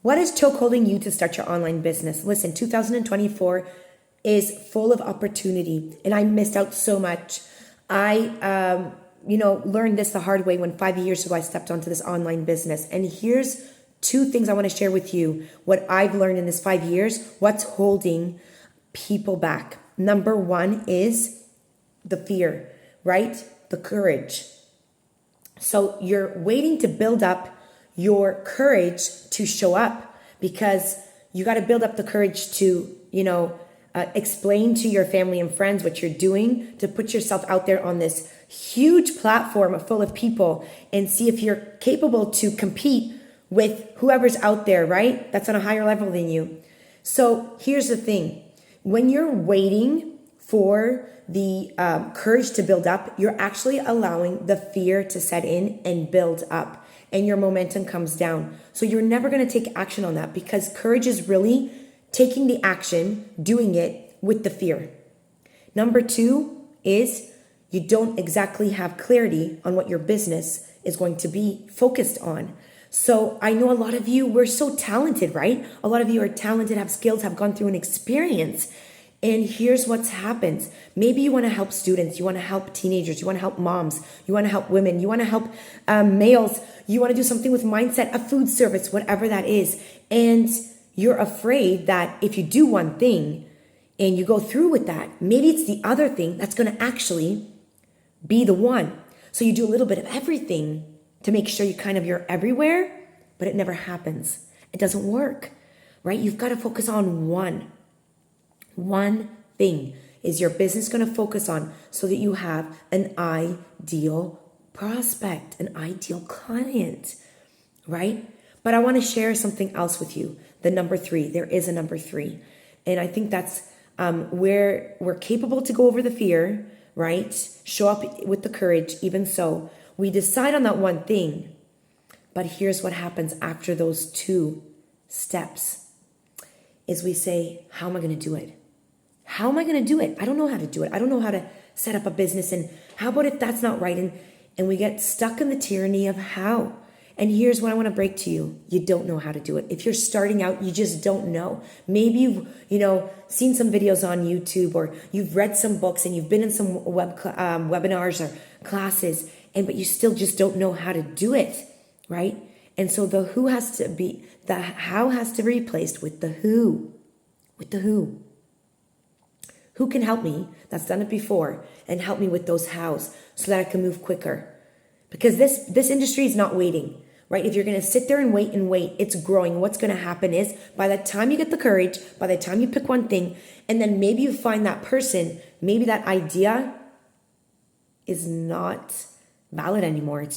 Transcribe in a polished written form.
What is chokeholding you to start your online business? Listen, 2024 is full of opportunity, and I missed out so much. I learned this the hard way when 5 years ago I stepped onto this online business. And here's two things I want to share with you. What I've learned in this 5 years, what's holding people back. Number one is the fear, right? The courage. So you're waiting to build up your courage to show up, because you got to build up the courage to, explain to your family and friends what you're doing, to put yourself out there on this huge platform full of people and see if you're capable to compete with whoever's out there, right? That's on a higher level than you. So here's the thing. When you're waiting for the courage to build up, you're actually allowing the fear to set in and build up, and your momentum comes down. So you're never going to take action on that, because courage is really taking the action, doing it with the fear. Number two is you don't exactly have clarity on what your business is going to be focused on. So I know a lot of you, we're so talented, right? A lot of you are talented, have skills, have gone through an experience. And here's what's happened. Maybe you want to help students, you want to help teenagers, you want to help moms, you want to help women, you want to help males, you want to do something with mindset, a food service, whatever that is. And you're afraid that if you do one thing and you go through with that, maybe it's the other thing that's going to actually be the one. So you do a little bit of everything to make sure you're everywhere, but it never happens. It doesn't work, right? You've got to focus on one. One thing is your business going to focus on, so that you have an ideal prospect, an ideal client, right? But I want to share something else with you. The number three, there is a number three. And I think that's where we're capable to go over the fear, right? Show up with the courage. Even so, we decide on that one thing. But here's what happens after those two steps is we say, how am I going to do it? How am I going to do it? I don't know how to do it. I don't know how to set up a business. And how about if that's not right? And we get stuck in the tyranny of how. And here's what I want to break to you. You don't know how to do it. If you're starting out, you just don't know. Maybe you've, seen some videos on YouTube, or you've read some books, and you've been in some webinars or classes, but you still just don't know how to do it, right? And so the how has to be replaced with the who. With the who. Who can help me that's done it before and help me with those hows so that I can move quicker? Because this industry is not waiting, right? If you're going to sit there and wait, it's growing. What's going to happen is, by the time you get the courage, by the time you pick one thing, and then maybe you find that person, maybe that idea is not valid anymore. It's